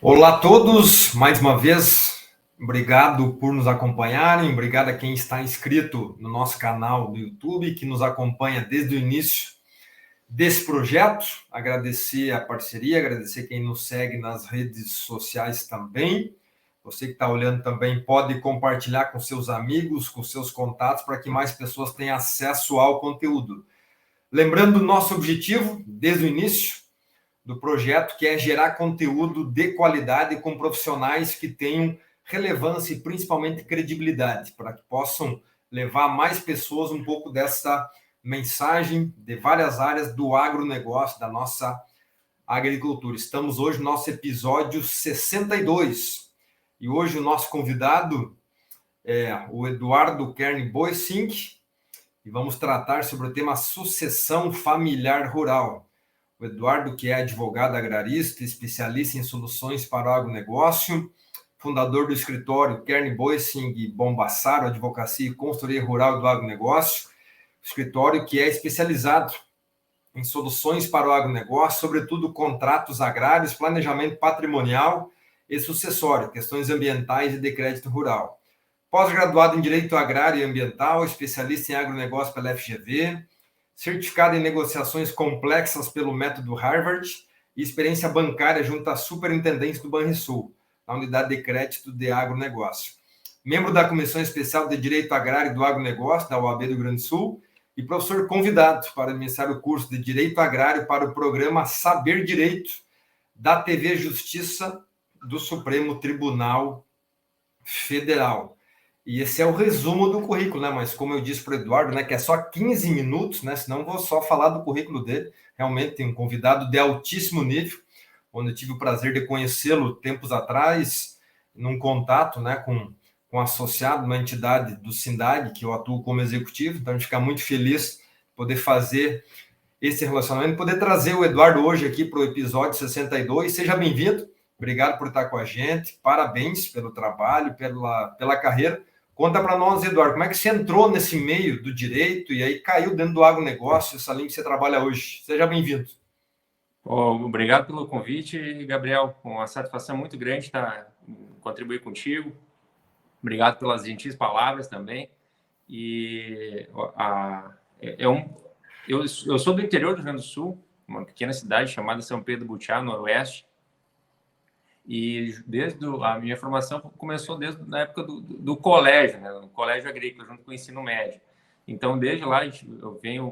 Olá a todos, mais uma vez, obrigado por nos acompanharem, obrigado a quem está inscrito no nosso canal do YouTube, que nos acompanha desde o início desse projeto, agradecer a parceria, agradecer quem nos segue nas redes sociais também, você que está olhando também pode compartilhar com seus amigos, com seus contatos, para que mais pessoas tenham acesso ao conteúdo. Lembrando o nosso objetivo, desde o início do projeto, que é gerar conteúdo de qualidade com profissionais que tenham relevância e principalmente credibilidade, para que possam levar mais pessoas um pouco dessa mensagem de várias áreas do agronegócio, da nossa agricultura. Estamos hoje no nosso episódio 62 e hoje o nosso convidado é o Eduardo Kern Boissink e vamos tratar sobre o tema sucessão familiar rural. O Eduardo, que é advogado agrarista, especialista em soluções para o agronegócio, fundador do escritório Kern Boissink Bombassaro, Advocacia e Consultoria Rural do Agronegócio, escritório que é especializado em soluções para o agronegócio, sobretudo contratos agrários, planejamento patrimonial e sucessório, questões ambientais e de crédito rural. Pós-graduado em Direito Agrário e Ambiental, especialista em agronegócio pela FGV, certificado em negociações complexas pelo método Harvard e experiência bancária junto à Superintendência do Banrisul, na unidade de crédito de agronegócio. Membro da Comissão Especial de Direito Agrário do Agronegócio, da OAB do Rio Grande do Sul, e professor convidado para iniciar o curso de Direito Agrário para o programa Saber Direito da TV Justiça do Supremo Tribunal Federal. E esse é o resumo do currículo, né? Mas como eu disse para o Eduardo, né, que é só 15 minutos, né? Senão eu vou só falar do currículo dele. Realmente tem um convidado de altíssimo nível, onde eu tive o prazer de conhecê-lo tempos atrás, num contato, né, com um associado, uma entidade do SINDAG, que eu atuo como executivo. Então a gente fica muito feliz de poder fazer esse relacionamento, poder trazer o Eduardo hoje aqui para o episódio 62. Seja bem-vindo, obrigado por estar com a gente, parabéns pelo trabalho, pela carreira. Conta para nós, Eduardo, como é que você entrou nesse meio do direito e aí caiu dentro do agronegócio, essa linha que você trabalha hoje? Seja bem-vindo. Obrigado pelo convite, Gabriel. Uma satisfação muito grande contribuir contigo. Obrigado pelas gentis palavras também. Eu sou do interior do Rio Grande do Sul, uma pequena cidade chamada São Pedro Butiá, no Oeste. E a minha formação começou desde a época do colégio, né? No colégio agrícola, junto com o ensino médio. Então, desde lá, eu venho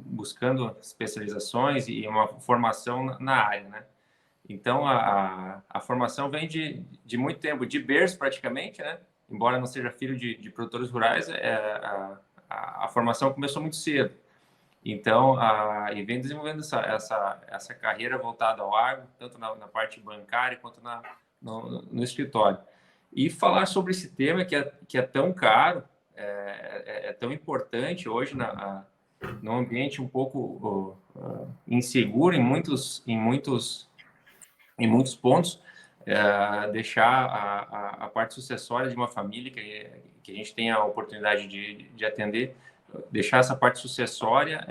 buscando especializações e uma formação na área, né? Então, a formação vem de muito tempo, de berço praticamente, né? Embora não seja filho de produtores rurais, a formação começou muito cedo. Então, e vem desenvolvendo essa carreira voltada ao agro, tanto na parte bancária quanto no escritório. E falar sobre esse tema que é tão caro, é tão importante hoje num ambiente um pouco inseguro em muitos pontos, deixar a parte sucessória de uma família que a gente tem a oportunidade de atender, deixar essa parte sucessória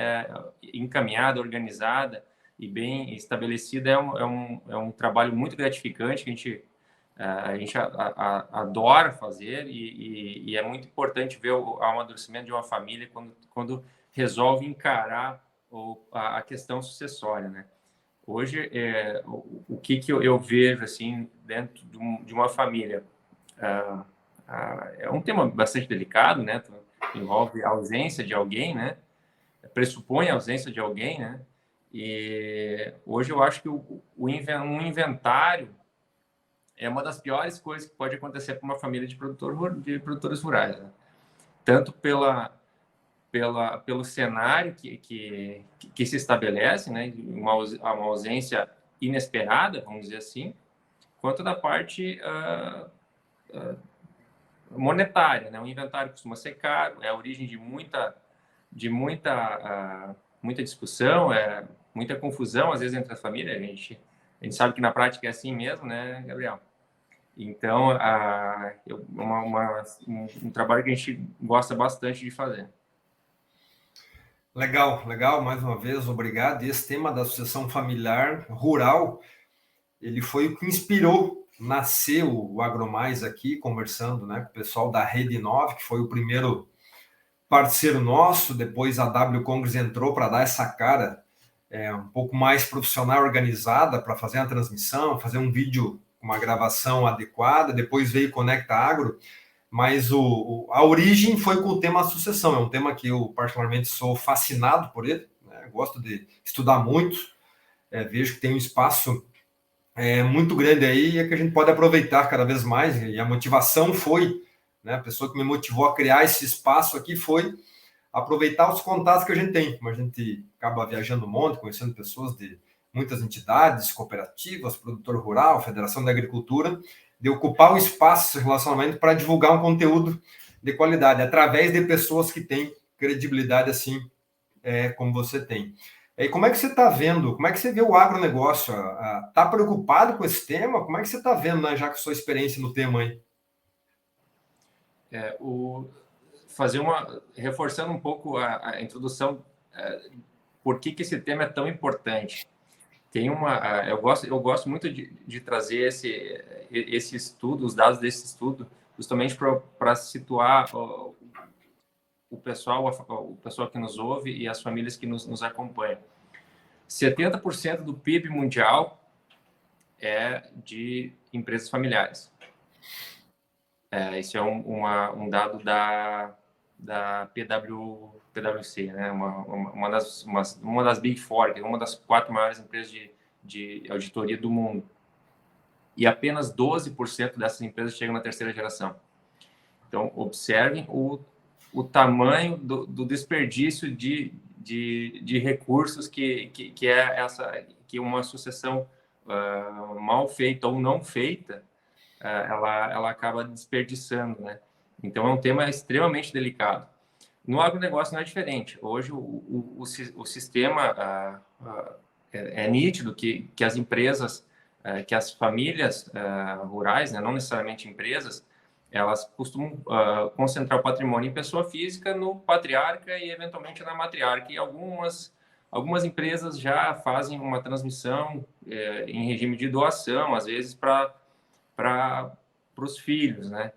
encaminhada, organizada e bem estabelecida é um trabalho muito gratificante que a gente adora fazer e é muito importante ver o amadurecimento de uma família quando resolve encarar a questão sucessória, né? Hoje, o que eu vejo assim dentro de uma família é um tema bastante delicado, né? Envolve a ausência de alguém, né? Pressupõe a ausência de alguém, né? E hoje eu acho que um inventário é uma das piores coisas que pode acontecer para uma família de produtores rurais, né? Tanto pelo cenário que se estabelece, né? Uma ausência inesperada, vamos dizer assim, quanto da parte monetária, né? O inventário costuma ser caro, é a origem de muita discussão, muita confusão, às vezes, entre a família. A gente sabe que na prática é assim mesmo, né, Gabriel? Então, um trabalho que a gente gosta bastante de fazer. Legal, legal, mais uma vez, obrigado. E esse tema da sucessão familiar rural, ele foi o que inspirou, nasceu o AgroMais aqui, conversando, né, com o pessoal da Rede 9, que foi o primeiro parceiro nosso. Depois a W Congress entrou para dar essa cara um pouco mais profissional, organizada, para fazer a transmissão, fazer um vídeo com uma gravação adequada. Depois veio Conecta Agro, mas a origem foi com o tema sucessão. É um tema que eu particularmente sou fascinado por ele, né? Gosto de estudar muito, vejo que tem um espaço muito grande aí e que a gente pode aproveitar cada vez mais. E a motivação foi, né, a pessoa que me motivou a criar esse espaço aqui foi aproveitar os contatos que a gente tem. Como a gente acaba viajando um monte, conhecendo pessoas de muitas entidades, cooperativas, produtor rural, Federação da Agricultura, de ocupar o espaço, esse relacionamento, para divulgar um conteúdo de qualidade, através de pessoas que têm credibilidade assim, como você tem. E como é que você está vendo, como é que você vê o agronegócio? Está preocupado com esse tema? Como é que você está vendo, né, já que a sua experiência no tema aí? Reforçando um pouco a introdução, por que esse tema é tão importante? Eu gosto muito de trazer esse estudo, os dados desse estudo, justamente para situar o pessoal que nos ouve e as famílias que nos acompanham. 70% do PIB mundial é de empresas familiares. Esse é um dado da PwC, né? uma das Big Four, uma das 4 maiores empresas de auditoria do mundo. E apenas 12% dessas empresas chegam na terceira geração. Então, observem o tamanho do desperdício de recursos que uma sucessão mal feita ou não feita, ela acaba desperdiçando, né? Então, é um tema extremamente delicado. No agronegócio não é diferente. Hoje, o sistema é nítido que as empresas, que as famílias rurais, né, não necessariamente empresas, elas costumam concentrar o patrimônio em pessoa física, no patriarca e, eventualmente, na matriarca. E algumas empresas já fazem uma transmissão em regime de doação, às vezes para os filhos, né?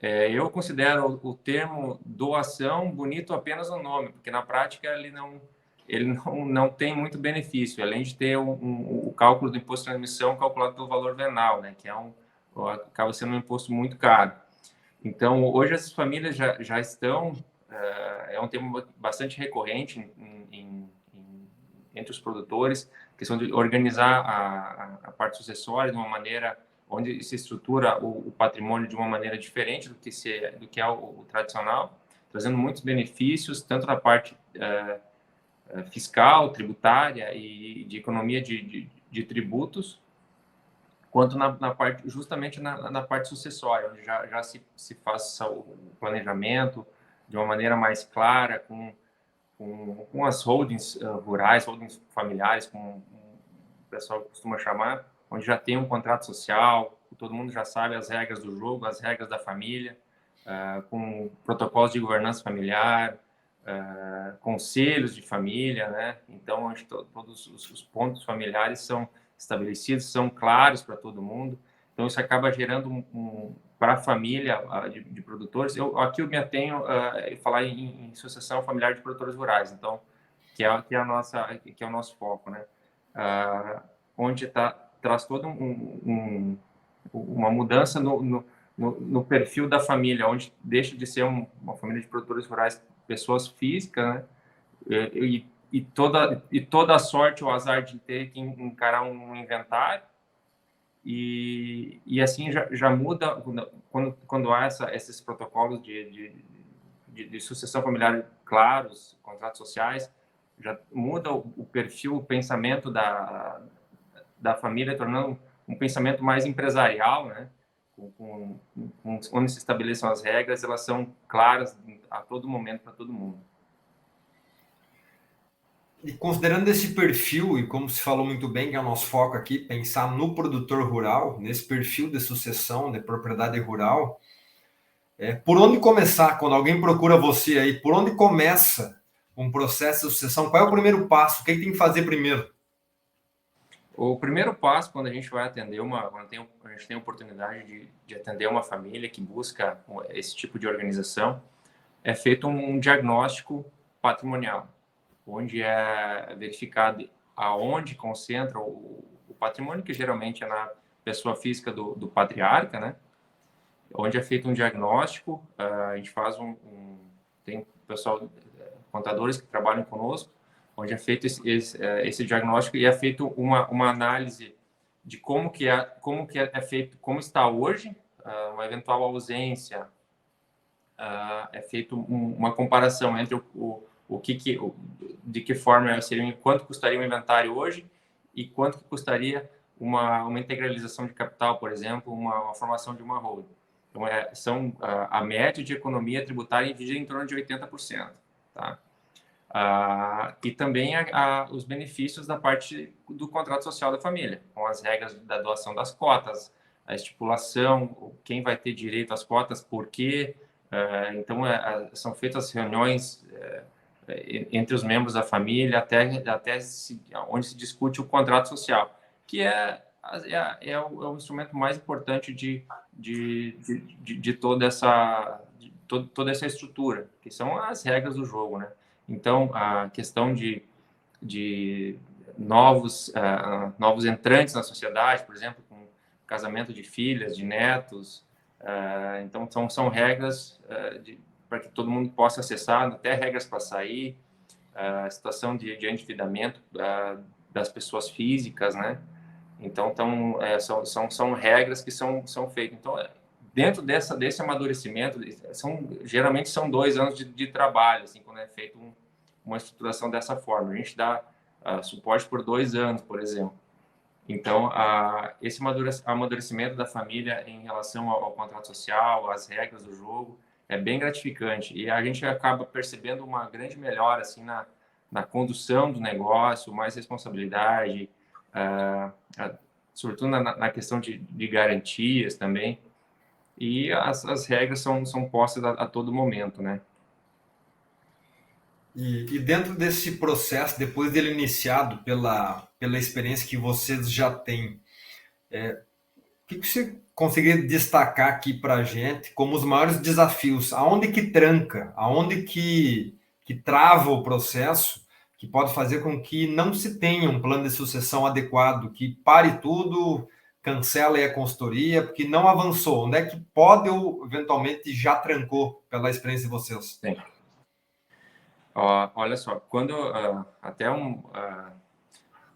Eu considero o termo doação bonito apenas no nome, porque na prática ele não tem muito benefício, além de ter o cálculo do imposto de transmissão calculado pelo valor venal, né, que acaba sendo um imposto muito caro. Então, hoje essas famílias já estão, é um tema bastante recorrente entre os produtores, a questão de organizar a parte sucessória de uma maneira onde se estrutura o patrimônio de uma maneira diferente do que é o tradicional, trazendo muitos benefícios, tanto na parte fiscal, tributária e de economia de tributos, quanto justamente na parte sucessória, onde já se faz o planejamento de uma maneira mais clara, com as holdings rurais, holdings familiares, como o pessoal costuma chamar, onde já tem um contrato social, todo mundo já sabe as regras do jogo, as regras da família, com protocolos de governança familiar, conselhos de família, né? Então, acho que todos os pontos familiares são estabelecidos, são claros para todo mundo. Então, isso acaba gerando para a família de produtores. Aqui eu me atenho a falar em sucessão familiar de produtores rurais, então, que é o nosso foco, né? Onde traz toda uma mudança no perfil da família, onde deixa de ser uma família de produtores rurais, pessoas físicas, né? E toda a sorte ou azar de ter que encarar um inventário, e assim já muda quando há esses protocolos de sucessão familiar claros, contratos sociais, já muda o perfil, o pensamento da família, tornando um pensamento mais empresarial, né? Onde se estabeleçam as regras, elas são claras a todo momento para todo mundo. E considerando esse perfil, e como se falou muito bem, que é o nosso foco aqui, pensar no produtor rural, nesse perfil de sucessão, de propriedade rural, por onde começar? Quando alguém procura você aí, por onde começa um processo de sucessão? Qual é o primeiro passo? O que tem que fazer primeiro? O primeiro passo, quando a gente vai atender a gente tem a oportunidade de atender uma família que busca esse tipo de organização, é feito um diagnóstico patrimonial, onde é verificado aonde concentra o patrimônio, que geralmente é na pessoa física do patriarca, né? Onde é feito um diagnóstico, a gente faz tem pessoal, contadores que trabalham conosco, onde é feito esse diagnóstico e é feito uma análise de como que é feito, como está hoje, uma eventual ausência, é feito uma comparação entre de que forma seria, quanto custaria um inventário hoje e quanto que custaria uma integralização de capital, por exemplo, uma formação de uma holding. Então, a média de economia tributária gira em torno de 80%. Tá? E também os benefícios da parte do contrato social da família, com as regras da doação das cotas, a estipulação, quem vai ter direito às cotas, por quê. Então, são feitas reuniões entre os membros da família até onde se discute o contrato social, que é o instrumento mais importante de toda toda essa estrutura, que são as regras do jogo, né? Então, a questão de novos entrantes na sociedade, por exemplo, com casamento de filhas, de netos, então são regras para que todo mundo possa acessar, até regras para sair, a situação de endividamento das pessoas físicas, né? Então, são regras que são feitas. Então, dentro desse amadurecimento, geralmente são 2 anos de trabalho, assim, quando é feito uma estruturação dessa forma. A gente dá suporte por 2 anos, por exemplo. Então, esse amadurecimento da família em relação ao contrato social, às regras do jogo, é bem gratificante. E a gente acaba percebendo uma grande melhora assim, na condução do negócio, mais responsabilidade, sobretudo na questão de garantias também. E as regras são postas a todo momento, né? E dentro desse processo, depois dele iniciado pela experiência que vocês já têm, o que você conseguiria destacar aqui para a gente como os maiores desafios? Aonde que tranca? Aonde que trava o processo que pode fazer com que não se tenha um plano de sucessão adequado, que pare tudo, cancele a consultoria, porque não avançou? Onde é que pode ou eventualmente já trancou pela experiência de vocês? Sim. Olha só, quando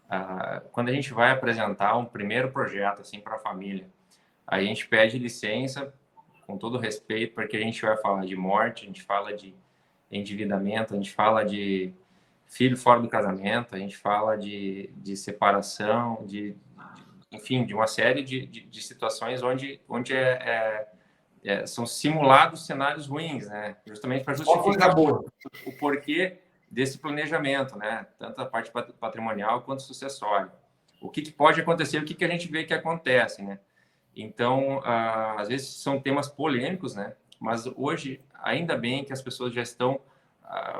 a gente vai apresentar um primeiro projeto assim para a família, a gente pede licença, com todo respeito, porque a gente vai falar de morte, a gente fala de endividamento, a gente fala de filho fora do casamento, a gente fala de separação, enfim, de uma série de situações onde são simulados cenários ruins, né? Justamente para justificar o porquê desse planejamento, né? Tanto a parte patrimonial quanto sucessória. O que pode acontecer, o que a gente vê que acontece, né? Então, às vezes são temas polêmicos, né? Mas hoje, ainda bem que as pessoas já estão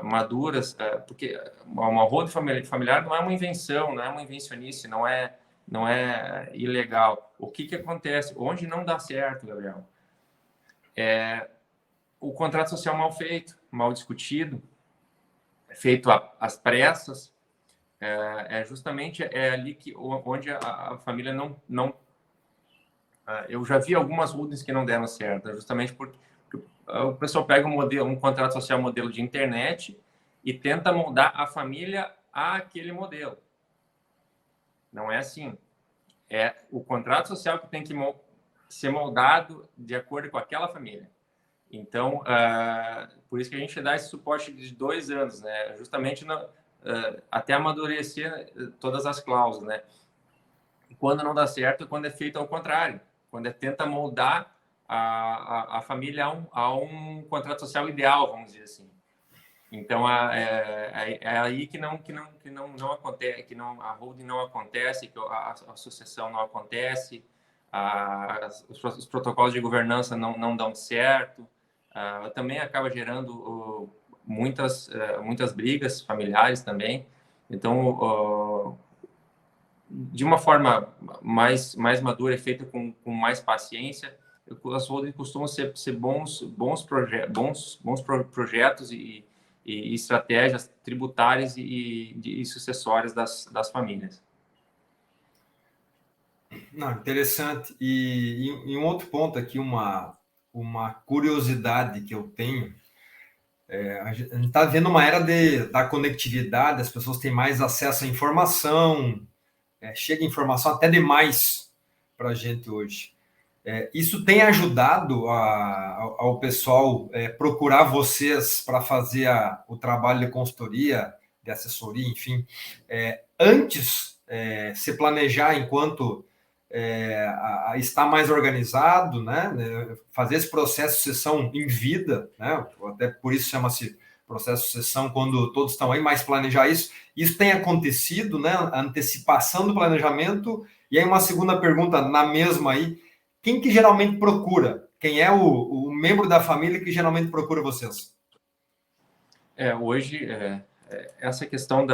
maduras, porque uma holding familiar não é uma invenção, não é uma invencionice, não é ilegal. O que acontece? Onde não dá certo, Gabriel? O contrato social mal feito, mal discutido, feito às pressas, justamente ali onde a família não eu já vi algumas holdings que não deram certo, justamente porque o pessoal pega um contrato social modelo de internet e tenta moldar a família àquele modelo. Não é assim. É o contrato social que tem que ser moldado de acordo com aquela família. Então, por isso que a gente dá esse suporte de 2 anos, né? Justamente até amadurecer todas as cláusulas, né? E quando não dá certo, quando é feito ao contrário, quando tenta moldar a família a um contrato social ideal, vamos dizer assim. Então, é aí que não acontece, a holding não acontece, que a sucessão não acontece, os protocolos de governança não dão certo, também acaba gerando muitas brigas familiares também. Então, de uma forma mais madura, feita com mais paciência, as holdings costumam ser bons projetos e estratégias tributárias e sucessórias das famílias. Não, interessante. E um outro ponto aqui, uma curiosidade que eu tenho, a gente está vendo uma era da conectividade, as pessoas têm mais acesso à informação, chega informação até demais para a gente hoje. Isso tem ajudado ao pessoal procurar vocês para fazer o trabalho de consultoria, de assessoria, enfim, antes se planejar enquanto está mais organizado, né? Fazer esse processo de sucessão em vida, né? Até por isso chama-se processo de sucessão, quando todos estão aí, mas planejar isso. Isso tem acontecido, né? A antecipação do planejamento. E aí uma segunda pergunta na mesma aí, quem que geralmente procura? Quem é o membro da família que geralmente procura vocês? Hoje, essa questão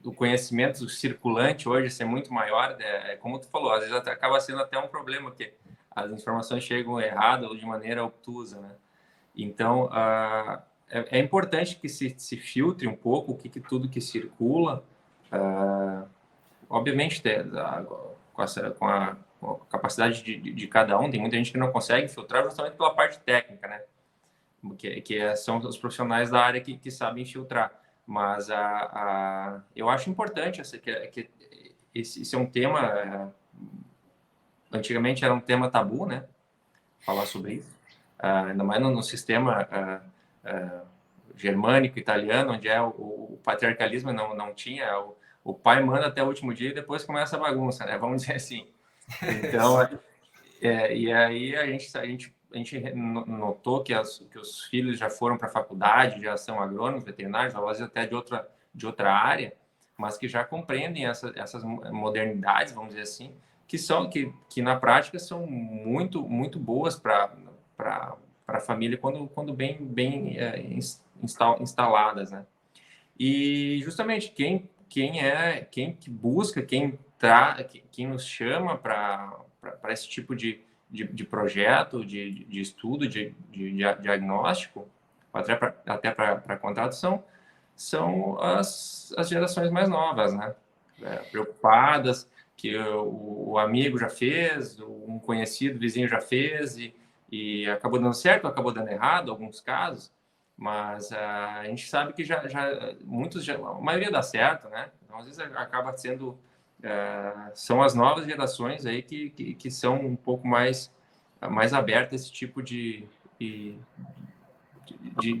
do conhecimento circulante hoje ser muito maior, como tu falou, às vezes acaba sendo até um problema, porque as informações chegam erradas ou de maneira obtusa, né? Então, é importante que se filtre um pouco o que tudo que circula, obviamente, com a capacidade de cada um, tem muita gente que não consegue filtrar justamente pela parte técnica, né? Que são os profissionais da área que sabem filtrar. Mas eu acho importante que esse é um tema, antigamente era um tema tabu, né? Falar sobre isso. Ainda mais no sistema germânico, italiano, onde o patriarcalismo não tinha, o pai manda até o último dia e depois começa a bagunça, né? Vamos dizer assim. Então, e aí a gente notou que os filhos já foram para a faculdade, já são agrônomos, veterinários, às vezes até de outra área, mas que já compreendem essas modernidades, vamos dizer assim, que na prática são muito, muito boas para a família quando bem instaladas, né? E justamente quem que busca, quem nos chama para esse tipo de projeto, de estudo, de diagnóstico, até para contrato, são as gerações mais novas, né? Preocupadas, que o amigo já fez, um conhecido vizinho já fez, e acabou dando certo, acabou dando errado, em alguns casos, mas a gente sabe que a maioria dá certo, né? Então, às vezes acaba sendo são as novas gerações aí que são um pouco mais abertas a esse tipo de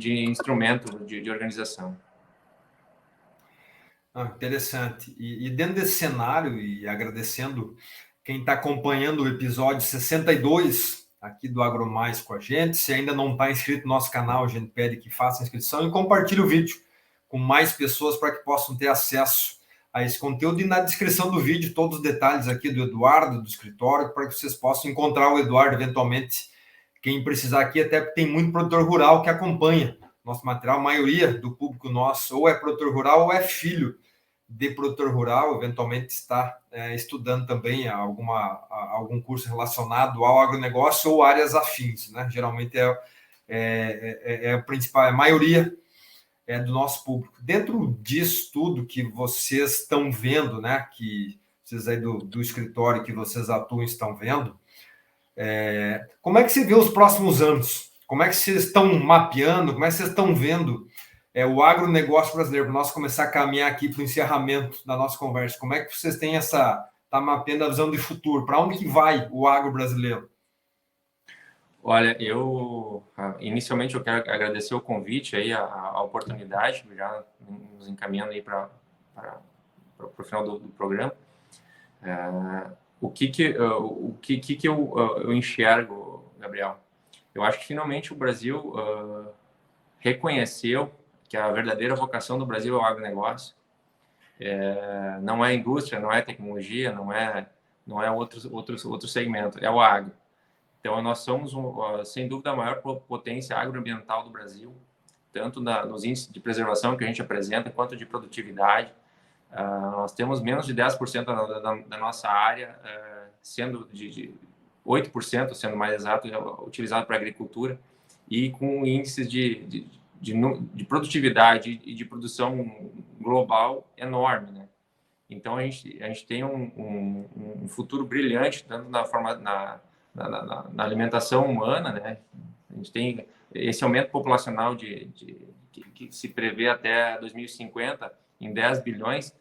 instrumento de organização. Interessante. E dentro desse cenário, e agradecendo quem está acompanhando o episódio 62 aqui do AgroMais com a gente, se ainda não está inscrito no nosso canal, a gente pede que faça a inscrição e compartilhe o vídeo com mais pessoas para que possam ter acesso a esse conteúdo. E na descrição do vídeo, todos os detalhes aqui do Eduardo, do escritório, para que vocês possam encontrar o Eduardo eventualmente, quem precisar aqui, até porque tem muito produtor rural que acompanha nosso material. A maioria do público nosso ou é produtor rural ou é filho de produtor rural, eventualmente está estudando também algum curso relacionado ao agronegócio ou áreas afins, né? Geralmente é a principal, a maioria do nosso público. Dentro disso tudo que vocês estão vendo, né? Que vocês aí do escritório que vocês atuam estão vendo, como é que se vê os próximos anos? Como é que vocês estão mapeando? Como é que vocês estão vendo o agronegócio brasileiro? Para nós começar a caminhar aqui para o encerramento da nossa conversa. Como é que vocês têm está mapeando a visão de futuro? Para onde que vai o agro brasileiro? Olha, inicialmente eu quero agradecer o convite aí, a oportunidade, já nos encaminhando aí para o final do programa. O que eu enxergo, Gabriel? Eu acho que finalmente o Brasil reconheceu que a verdadeira vocação do Brasil é o agronegócio. Não é indústria, não é tecnologia, não é outro segmento, é o agro. Então, nós somos, sem dúvida, a maior potência agroambiental do Brasil, tanto nos índices de preservação que a gente apresenta, quanto de produtividade. Nós temos menos de 10% da nossa área, sendo de 8%, sendo mais exato, utilizado para agricultura, e com índices de produtividade e de produção global enorme, né? Então, a gente tem um futuro brilhante, tanto na alimentação humana, né? A gente tem esse aumento populacional que se prevê até 2050 em 10 bilhões.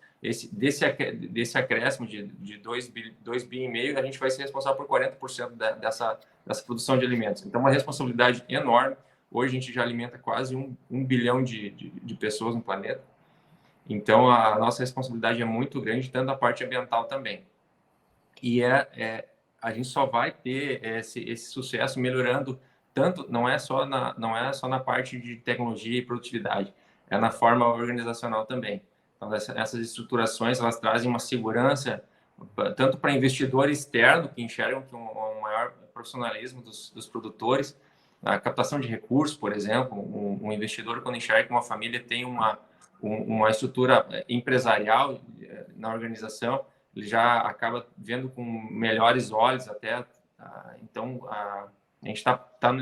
Desse acréscimo de 2,5 bi, a gente vai ser responsável por 40% dessa produção de alimentos. Então, uma responsabilidade enorme. Hoje, a gente já alimenta quase 1 bilhão de pessoas no planeta. Então, a nossa responsabilidade é muito grande, tanto a parte ambiental também. E a gente só vai ter esse sucesso melhorando tanto, não é só na parte de tecnologia e produtividade, é na forma organizacional também. Então, essas estruturações, elas trazem uma segurança tanto para investidor externo, que enxergam que um maior profissionalismo dos produtores, a captação de recursos, por exemplo, um investidor, quando enxerga que uma família tem uma estrutura empresarial na organização, ele já acaba vendo com melhores olhos até. Então, a gente está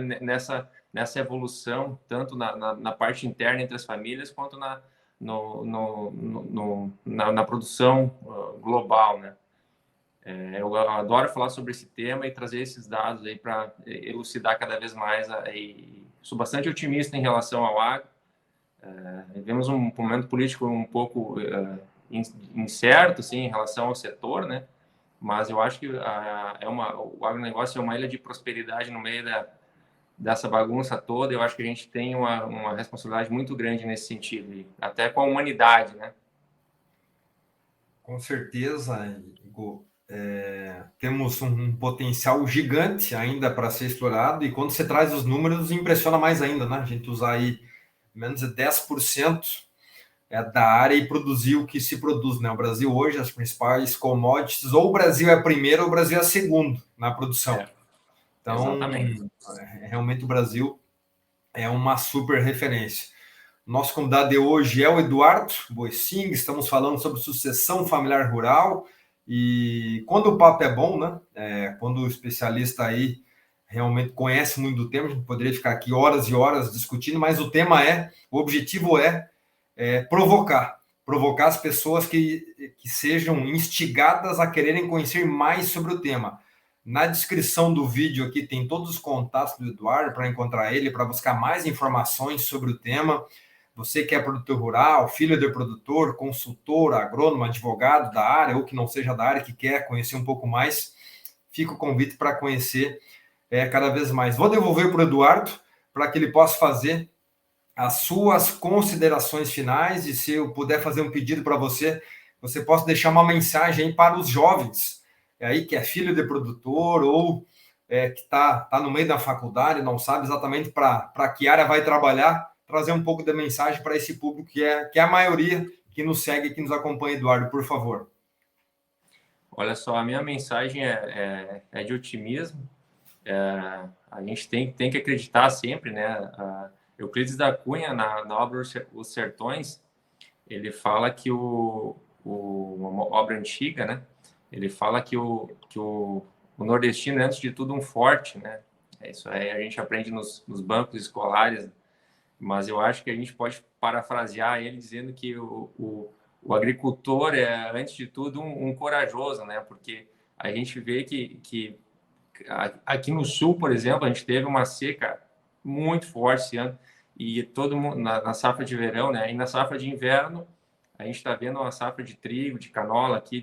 nessa evolução, tanto na parte interna entre as famílias, quanto na produção global, né? Eu adoro falar sobre esse tema e trazer esses dados aí para elucidar cada vez mais. Sou bastante otimista em relação ao agro. Vivemos um momento político um pouco incerto, assim, em relação ao setor, né? Mas eu acho que o agronegócio é uma ilha de prosperidade no meio dessa bagunça toda. Eu acho que a gente tem uma responsabilidade muito grande nesse sentido, até com a humanidade, né? Com certeza, Igor. Temos um potencial gigante ainda para ser explorado, e quando você traz os números, impressiona mais ainda, né? A gente usar aí menos de 10% da área e produzir o que se produz, né? O Brasil hoje, as principais commodities, ou o Brasil é primeiro ou o Brasil é segundo na produção. Então, exatamente. Realmente o Brasil é uma super referência. Nosso convidado de hoje é o Eduardo Boecing. Estamos falando sobre sucessão familiar rural, e quando o papo é bom, né? Quando o especialista aí realmente conhece muito do tema, a gente poderia ficar aqui horas e horas discutindo, mas o objetivo é provocar as pessoas que sejam instigadas a quererem conhecer mais sobre o tema. Na descrição do vídeo aqui tem todos os contatos do Eduardo para encontrar ele, para buscar mais informações sobre o tema. Você que é produtor rural, filho de produtor, consultor, agrônomo, advogado da área, ou que não seja da área, que quer conhecer um pouco mais, fica o convite para conhecer cada vez mais. Vou devolver para o Eduardo, para que ele possa fazer as suas considerações finais, e se eu puder fazer um pedido para você, você possa deixar uma mensagem aí para os jovens, aí que é filho de produtor, ou que está no meio da faculdade, não sabe exatamente para que área vai trabalhar, trazer um pouco de mensagem para esse público que é a maioria que nos segue, que nos acompanha. Eduardo, por favor. Olha só, a minha mensagem é de otimismo. A gente tem que acreditar sempre, né? Euclides da Cunha, na obra Os Sertões, ele fala que uma obra antiga, né? Ele fala que o nordestino é, antes de tudo, um forte, né? Isso aí a gente aprende nos bancos escolares, mas eu acho que a gente pode parafrasear ele dizendo que o agricultor é, antes de tudo, um corajoso, né? Porque a gente vê que aqui no sul, por exemplo, a gente teve uma seca muito forte esse ano, e todo mundo na safra de verão, né? E na safra de inverno, a gente está vendo uma safra de trigo, de canola aqui,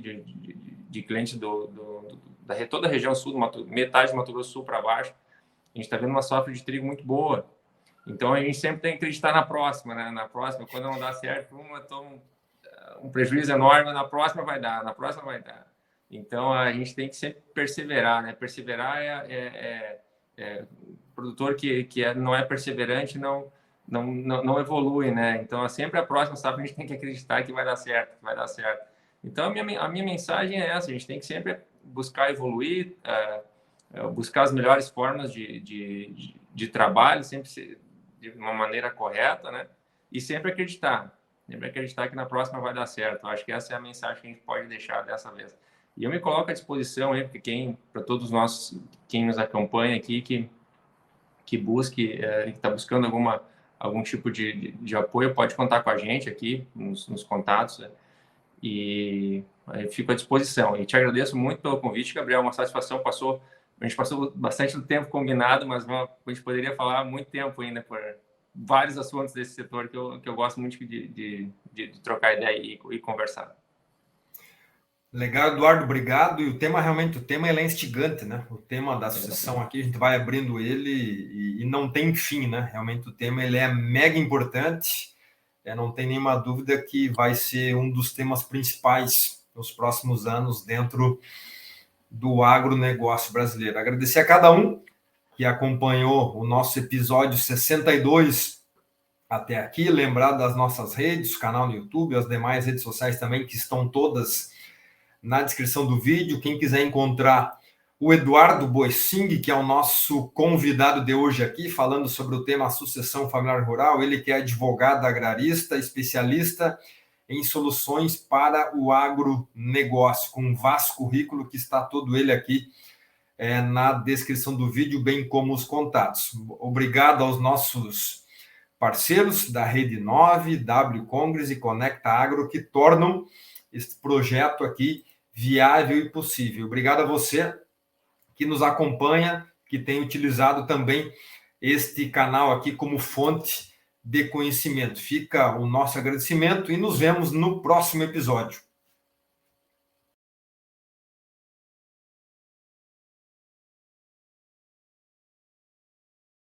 de clientes da toda a região sul, metade do Mato Grosso do Sul para baixo. A gente está vendo uma safra de trigo muito boa. Então, a gente sempre tem que acreditar na próxima, né? Na próxima, quando não dá certo, toma um prejuízo enorme, na próxima vai dar, na próxima vai dar. Então, a gente tem que sempre perseverar, né? Perseverar produtor que não é perseverante, não evolui, né? Então, é sempre a próxima safra a gente tem que acreditar que vai dar certo, que vai dar certo. Então, a minha mensagem é essa: a gente tem que sempre buscar evoluir, buscar as melhores formas de trabalho, sempre de uma maneira correta, né? E sempre acreditar que na próxima vai dar certo. Eu acho que essa é a mensagem que a gente pode deixar dessa vez. E eu me coloco à disposição aí, para todos nós, quem nos acompanha aqui, que busque, que está buscando algum tipo de apoio, pode contar com a gente aqui nos contatos, né? E eu fico à disposição. E te agradeço muito pelo convite, Gabriel. Uma satisfação. A gente passou bastante do tempo combinado, mas a gente poderia falar muito tempo ainda por vários assuntos desse setor que eu gosto muito de trocar ideia e conversar. Legal, Eduardo, obrigado. E o tema ele é instigante, né? O tema da sucessão aqui, a gente vai abrindo ele e não tem fim, né? Realmente o tema ele é mega importante. Não tem nenhuma dúvida que vai ser um dos temas principais nos próximos anos dentro do agronegócio brasileiro. Agradecer a cada um que acompanhou o nosso episódio 62 até aqui. Lembrar das nossas redes, o canal no YouTube, as demais redes sociais também, que estão todas na descrição do vídeo. Quem quiser encontrar o Eduardo Boissing, que é o nosso convidado de hoje aqui, falando sobre o tema sucessão familiar rural, ele que é advogado agrarista, especialista em soluções para o agronegócio, com um vasto currículo que está todo ele aqui na descrição do vídeo, bem como os contatos. Obrigado aos nossos parceiros da Rede 9, W Congress e Conecta Agro, que tornam este projeto aqui viável e possível. Obrigado a você que nos acompanha, que tem utilizado também este canal aqui como fonte de conhecimento. Fica o nosso agradecimento e nos vemos no próximo episódio.